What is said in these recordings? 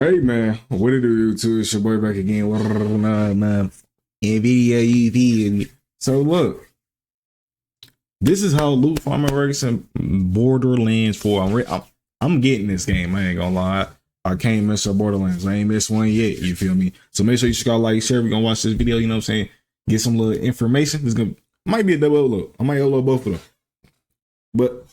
Hey man, what it do, YouTube? It's your boy back again. Nvkkitzkii. So look, this is how loot farming works in Borderlands 4. I'm getting this game. I ain't gonna lie. I can't miss a Borderlands. I ain't missed one yet. You feel me? So make sure you subscribe, like, share. We're gonna watch this video. You know what I'm saying? Get some little information. It's gonna might be a double upload. I might upload both of them. But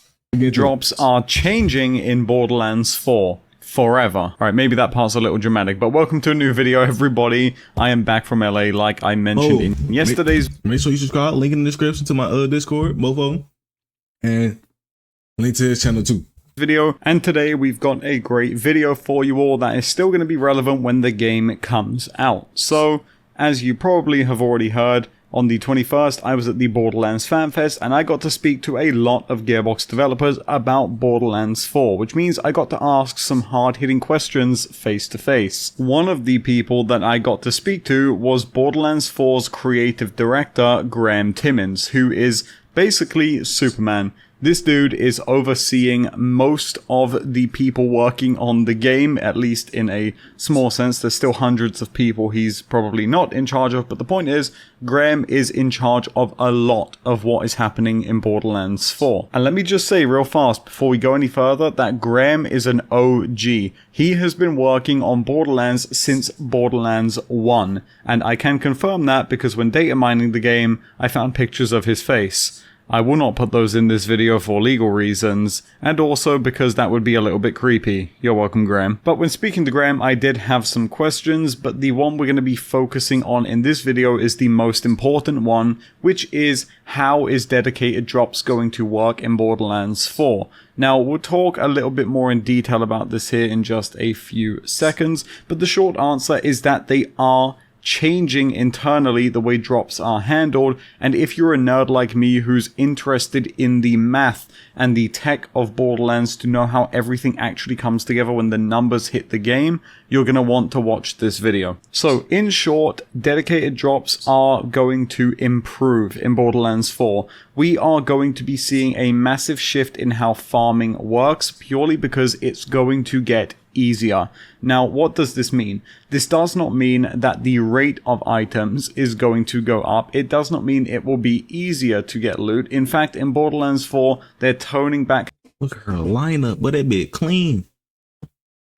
drops are changing in Borderlands 4. Forever. Alright, maybe that part's a little dramatic, but welcome to a new video, everybody. I am back from LA, like I mentioned in yesterday's... Make sure you subscribe, link in the description to my Discord, both of them. And link to his channel too. Video, and today we've got a great video for you all that is still going to be relevant when the game comes out. So, as you probably have already heard, on the 21st, I was at the Borderlands Fan Fest, and I got to speak to a lot of Gearbox developers about Borderlands 4, which means I got to ask some hard-hitting questions face to face. One of the people that I got to speak to was Borderlands 4's creative director, Graham Timmins, who is basically Superman. This dude is overseeing most of the people working on the game, at least in a small sense. There's still hundreds of people he's probably not in charge of, but the point is, Graham is in charge of a lot of what is happening in Borderlands 4. And let me just say real fast, before we go any further, that Graham is an OG. He has been working on Borderlands since Borderlands 1, and I can confirm that because when data mining the game, I found pictures of his face. I will not put those in this video for legal reasons, and also because that would be a little bit creepy. You're welcome, Graham. But when speaking to Graham, I did have some questions, but the one we're going to be focusing on in this video is the most important one, which is how is dedicated drops going to work in Borderlands 4? Now, we'll talk a little bit more in detail about this here in just a few seconds, but the short answer is that they are changing internally the way drops are handled, and if you're a nerd like me who's interested in the math and the tech of Borderlands to know how everything actually comes together when the numbers hit the game, you're going to want to watch this video. So, in short, dedicated drops are going to improve in Borderlands 4. We are going to be seeing a massive shift in how farming works, purely because it's going to get easier. Now, what does this mean? This does not mean that the rate of items is going to go up. It does not mean it will be easier to get loot. In fact, in Borderlands 4, they're toning back. Look at her lineup, but that bit clean.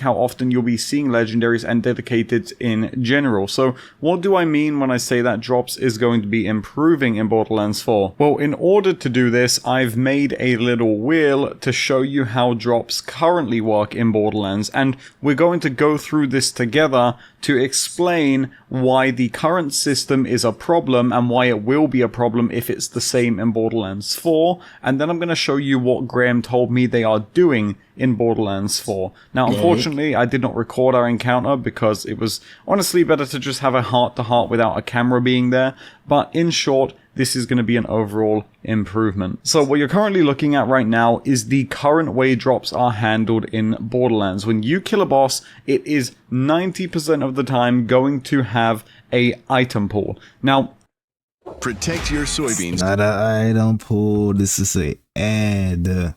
How often you'll be seeing legendaries and dedicated in general. So what do I mean when I say that drops is going to be improving in Borderlands 4? Well, in order to do this, I've made a little wheel to show you how drops currently work in Borderlands, and we're going to go through this together to explain why the current system is a problem and why it will be a problem if it's the same in Borderlands 4, and then I'm going to show you what Graham told me they are doing in Borderlands 4. Now, unfortunately, I did not record our encounter because it was honestly better to just have a heart-to-heart without a camera being there, but in short, this is going to be an overall improvement. So what you're currently looking at right now is the current way drops are handled in Borderlands. When you kill a boss, it is 90% of the time going to have a item pool. Now, protect your soybeans. Not an item pool. This is a ad.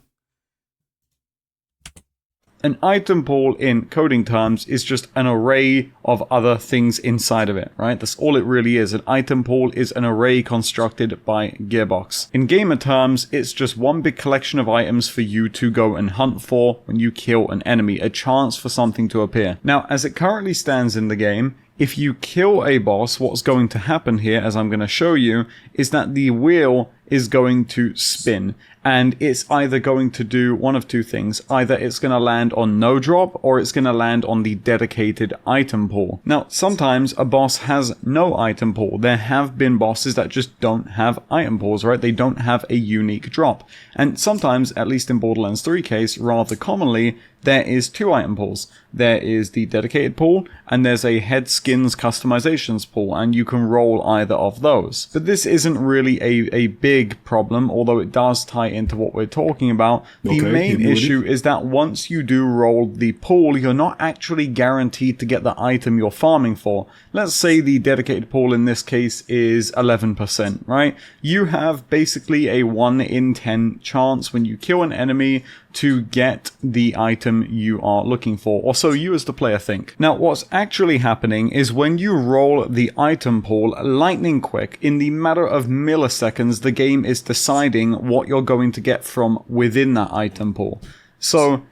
An item pool in coding terms is just an array of other things inside of it, right? That's all it really is. An item pool is an array constructed by Gearbox. In gamer terms, it's just one big collection of items for you to go and hunt for when you kill an enemy, a chance for something to appear. Now, as it currently stands in the game, if you kill a boss, what's going to happen here, as I'm going to show you, is that the wheel is going to spin, and it's either going to do one of two things. Either it's going to land on no drop, or it's going to land on the dedicated item pool. Now, sometimes a boss has no item pool. There have been bosses that just don't have item pools, right? They don't have a unique drop. And sometimes, at least in Borderlands 3 case, rather commonly, there is two item pools. There is the dedicated pool, and there's a head skins customizations pool, and you can roll either of those. But this isn't really a big problem, although it does tie into what we're talking about. The main issue is that once you do roll the pool, you're not actually guaranteed to get the item you're farming for. Let's say the dedicated pool in this case is 11%, right? You have basically a 1 in 10 chance when you kill an enemy to get the item you are looking for, or so you as the player think. Now, what's actually happening is when you roll the item pool lightning quick, in the matter of milliseconds, the game is deciding what you're going to get from within that item pool. So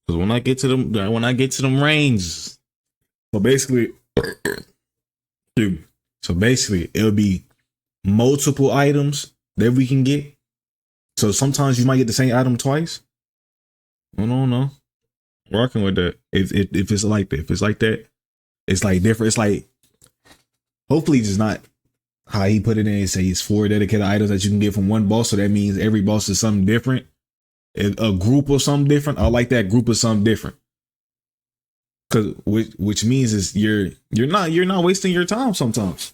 when I get to them ranges, so basically it'll be multiple items that we can get. So sometimes you might get the same item twice. I don't know. Working with that. If it's like that, if it's like that, it's like different. It's like, hopefully it's not how he put it in. Say it's 4 dedicated items that you can get from one boss. So that means every boss is something different. A group of something different. I like that group of something different. Cause which means is you're not wasting your time sometimes.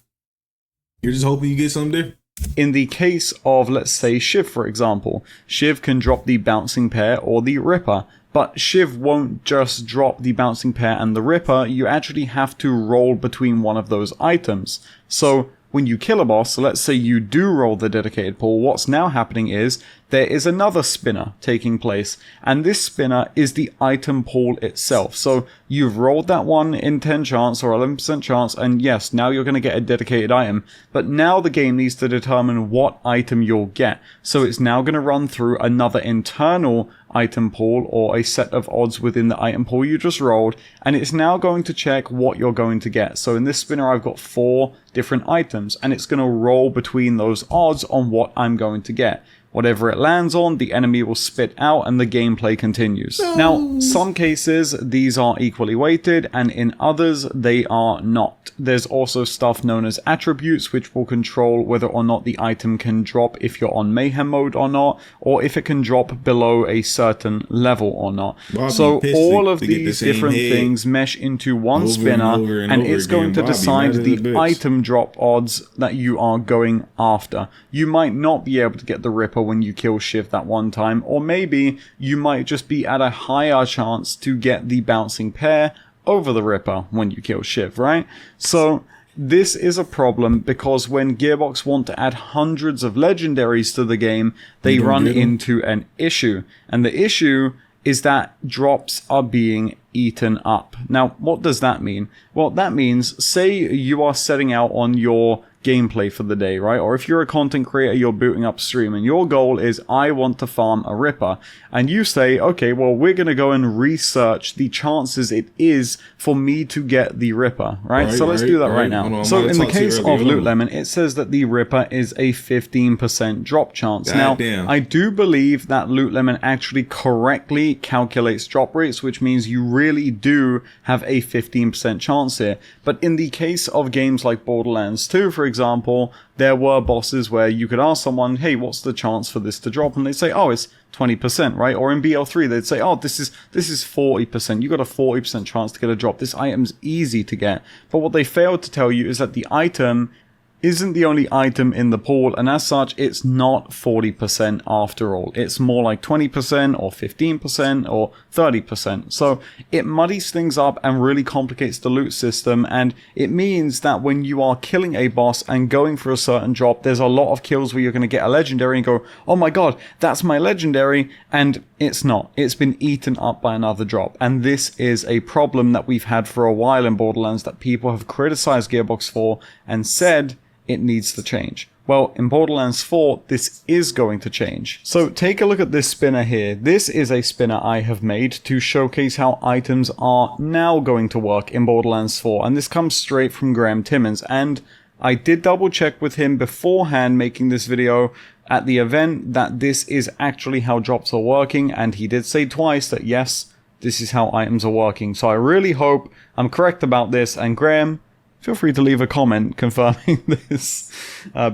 You're just hoping you get something different. In the case of, let's say, Shiv, for example, Shiv can drop the bouncing pair or the Ripper, but Shiv won't just drop the bouncing pair and the Ripper. You actually have to roll between one of those items. So when you kill a boss, so let's say you do roll the dedicated pool, what's now happening is there is another spinner taking place, and this spinner is the item pool itself. So you've rolled that one in 10 chance or 11% chance, and yes, now you're going to get a dedicated item, but now the game needs to determine what item you'll get. So it's now going to run through another internal item pool or a set of odds within the item pool you just rolled, and it's now going to check what you're going to get. So in this spinner I've got 4 different items, and it's going to roll between those odds on what I'm going to get. Whatever it lands on, the enemy will spit out and the gameplay continues. No. Now, some cases these are equally weighted, and in others they are not. There's also stuff known as attributes, which will control whether or not the item can drop if you're on mayhem mode or not, or if it can drop below a certain level or not. So all of these different things mesh into one spinner, and it's going to decide the item drop odds that you are going after. You might not be able to get the Ripper when you kill Shiv that one time, or maybe you might just be at a higher chance to get the bouncing pair over the Ripper when you kill Shiv, right? So this is a problem because when Gearbox want to add hundreds of legendaries to the game, they run into an issue, and the issue is that drops are being eaten up. Now, what does that mean? Well, that means, say you are setting out on your gameplay for the day, right? Or if you're a content creator, you're booting up stream and your goal is, I want to farm a Ripper. And you say, okay, well, we're going to go and research the chances it is for me to get the Ripper, right? So let's do that right now. So in the case of Loot Lemon, it says that the Ripper is a 15% drop chance. Now, I do believe that Loot Lemon actually correctly calculates drop rates, which means you really do have a 15% chance here. But in the case of games like Borderlands 2, for example, there were bosses where you could ask someone, hey, what's the chance for this to drop? And they'd say, oh, it's 20%, right? Or in BL3, they'd say, oh, this is 40%. You got a 40% chance to get a drop. This item's easy to get. But what they failed to tell you is that the item isn't the only item in the pool, and as such, it's not 40% after all. It's more like 20% or 15% or 30%. So it muddies things up and really complicates the loot system, and it means that when you are killing a boss and going for a certain drop, there's a lot of kills where you're going to get a legendary and go, oh my god, that's my legendary, and it's not. It's been eaten up by another drop, and this is a problem that we've had for a while in Borderlands that people have criticized Gearbox for and said it needs to change. Well, in Borderlands 4, this is going to change. So take a look at this spinner here. This is a spinner I have made to showcase how items are now going to work in Borderlands 4. And this comes straight from Graham Timmons. And I did double check with him beforehand making this video at the event that this is actually how drops are working. And he did say twice that yes, this is how items are working. So I really hope I'm correct about this. And Graham, feel free to leave a comment confirming this,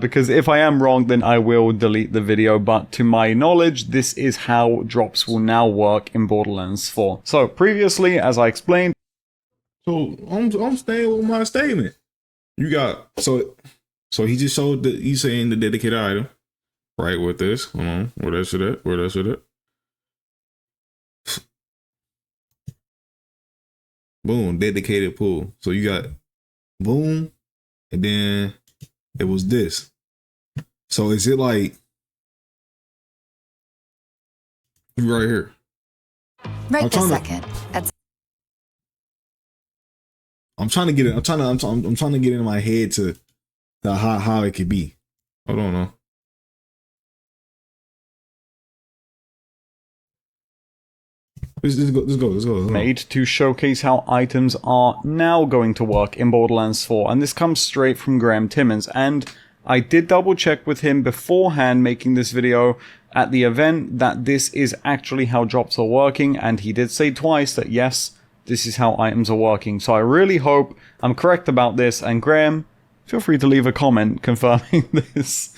because if I am wrong, then I will delete the video. But to my knowledge, this is how drops will now work in Borderlands 4. So previously, as I explained, so I'm staying with my statement. You got so he just showed he's saying the dedicated item, right? With this, hold on, where that shit at? Where that shit at? Boom, dedicated pool. So you got boom, and then it was this. So is it like Right here. Right I'm this trying to- second. That's I'm trying to get it. I'm trying to get it in my head to how it could be. Hold on, no. Let's go. Made to showcase how items are now going to work in Borderlands 4, and this comes straight from Graham Timmons, and I did double check with him beforehand making this video at the event that this is actually how drops are working, and he did say twice that yes, this is how items are working. So I really hope I'm correct about this, and Graham, feel free to leave a comment confirming this,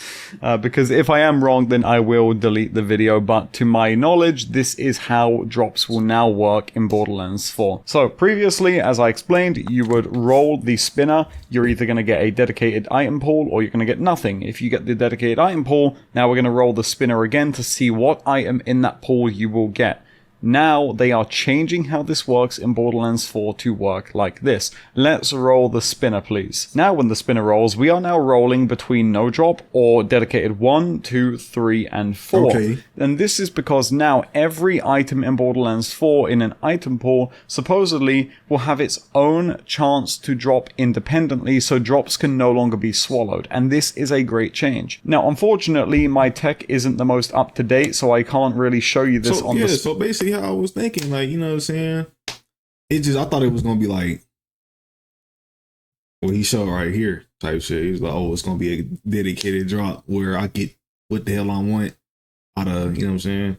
because if I am wrong, then I will delete the video, but to my knowledge, this is how drops will now work in Borderlands 4. So previously, as I explained, you would roll the spinner. You're either going to get a dedicated item pool, or you're going to get nothing. If you get the dedicated item pool, now we're going to roll the spinner again to see what item in that pool you will get. Now they are changing how this works in Borderlands 4 to work like this. Let's roll the spinner, please. Now when the spinner rolls, we are now rolling between no drop or dedicated 1, 2, 3, and 4. Okay. And this is because now every item in Borderlands 4 in an item pool supposedly will have its own chance to drop independently, so drops can no longer be swallowed. And this is a great change. Now, unfortunately, my tech isn't the most up to date, so I can't really show you this on the. So basically, how I was thinking, like, you know what I'm saying? I thought it was gonna be like what he showed right here type shit. He was like, oh, it's gonna be a dedicated drop where I get what the hell I want out of, you know what I'm saying?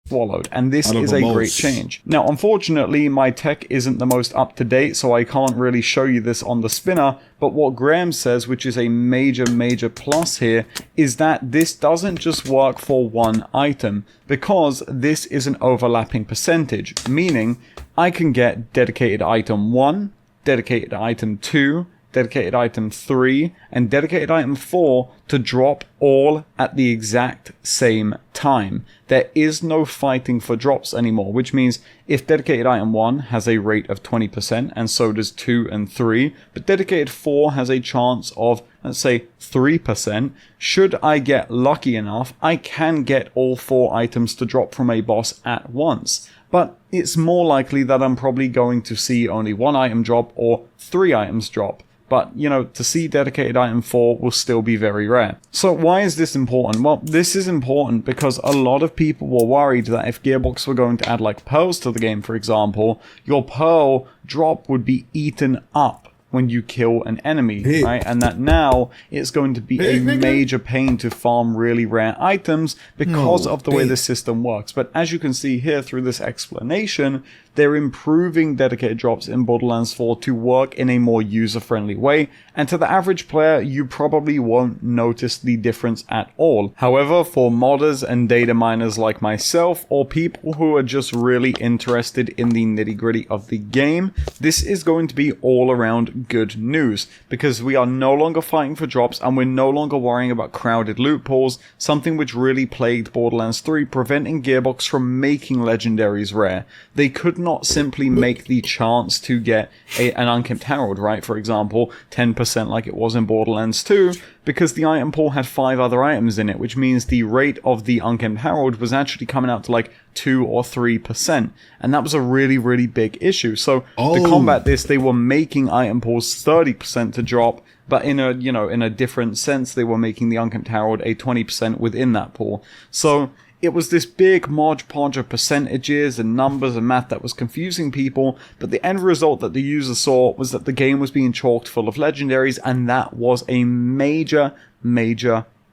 Swallowed, and this is a great change. Now, unfortunately, my tech isn't the most up to date, so I can't really show you this on the spinner, but what Graham says, which is a major plus here, is that this doesn't just work for one item, because this is an overlapping percentage, meaning I can get dedicated item 1, dedicated item 2, dedicated item 3, and dedicated item 4 to drop all at the exact same time. There is no fighting for drops anymore, which means if dedicated item 1 has a rate of 20%, and so does 2 and 3, but dedicated 4 has a chance of, let's say, 3%, should I get lucky enough, I can get all 4 items to drop from a boss at once. But it's more likely that I'm probably going to see only 1 item drop or 3 items drop. But, you know, to see dedicated item 4 will still be very rare. So why is this important? Well, this is important because a lot of people were worried that if Gearbox were going to add like pearls to the game, for example, your pearl drop would be eaten up when you kill an enemy, right? And that now it's going to be a major pain to farm really rare items because of the way the system works. But as you can see here through this explanation, they're improving dedicated drops in Borderlands 4 to work in a more user-friendly way, and to the average player, you probably won't notice the difference at all. However, for modders and data miners like myself, or people who are just really interested in the nitty-gritty of the game, this is going to be all around good news, because we are no longer fighting for drops, and we're no longer worrying about crowded loot pools, something which really plagued Borderlands 3, preventing Gearbox from making legendaries rare. They could not simply make the chance to get an Unkempt Herald, right? For example, 10% like it was in Borderlands 2, because the item pool had 5 other items in it, which means the rate of the Unkempt Herald was actually coming out to like 2 or 3%. And that was a really big issue. So to combat this, they were making item pools 30% to drop, but in a different sense, they were making the Unkempt Herald a 20% within that pool. So it was this big Mod Podge of percentages and numbers and math that was confusing people, but the end result that the user saw was that the game was being chalked full of legendaries, and that was a major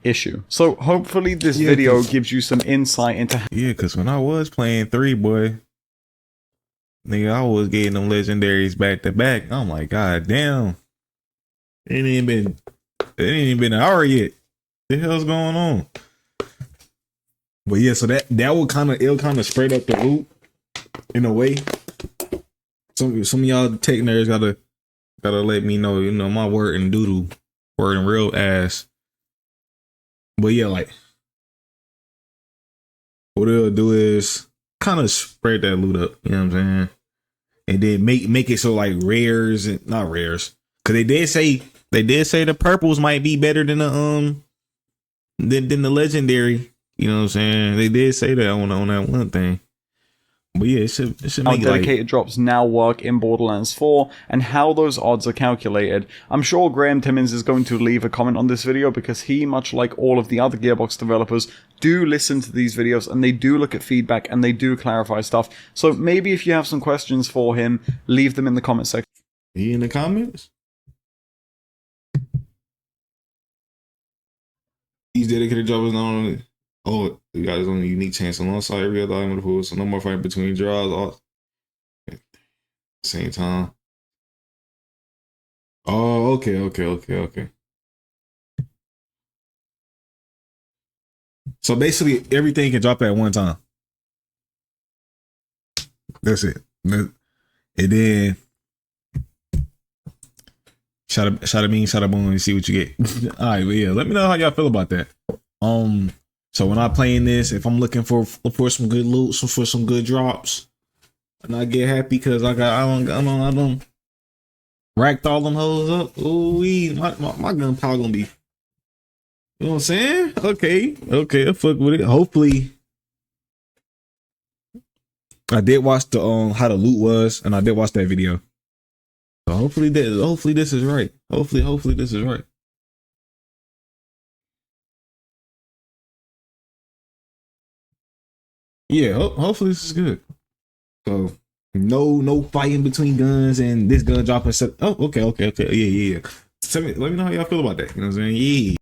issue. So hopefully this video gives you some insight into. Yeah, because when I was playing 3, boy, nigga, I was getting them legendaries back to back. I'm like, god damn, it ain't even been an hour yet. What the hell's going on? But yeah, so that will kind of spread up the loot in a way. Some of y'all tech nerds gotta let me know, you know, my word and doodle, word and real ass. But yeah, like what they'll do is kind of spread that loot up, you know what I'm saying? And then make it so like rares and not rares, because they did say the purples might be better than the legendary. You know what I'm saying? They did say that on that one thing. But yeah, it should How make dedicated drops now work in Borderlands 4 and how those odds are calculated. I'm sure Graham Timmins is going to leave a comment on this video because he, much like all of the other Gearbox developers, do listen to these videos and they do look at feedback and they do clarify stuff. So maybe if you have some questions for him, leave them in the comment section. He in the comments? These dedicated droppers not only. Oh, you got his own unique chance alongside every other item in the pool, so no more fight between draws all at the same time. Oh, okay. So basically, everything can drop at one time. That's it. And then shot a bean, shot a boom, and see what you get. All right, but yeah, let me know how y'all feel about that. So when I'm playing this, if I'm looking for some good loot, for some good drops, and I get happy because I don't racked all them hoes up. Ooh, my gunpowder gonna be. You know what I'm saying? Okay, I fuck with it. Hopefully, I did watch the how the loot was, and I did watch that video. So hopefully this is right. Hopefully this is right. Yeah, hopefully this is good. So no fighting between guns and this gun dropping. Oh, okay. Yeah. Let me know how y'all feel about that. You know what I'm saying? Yeah.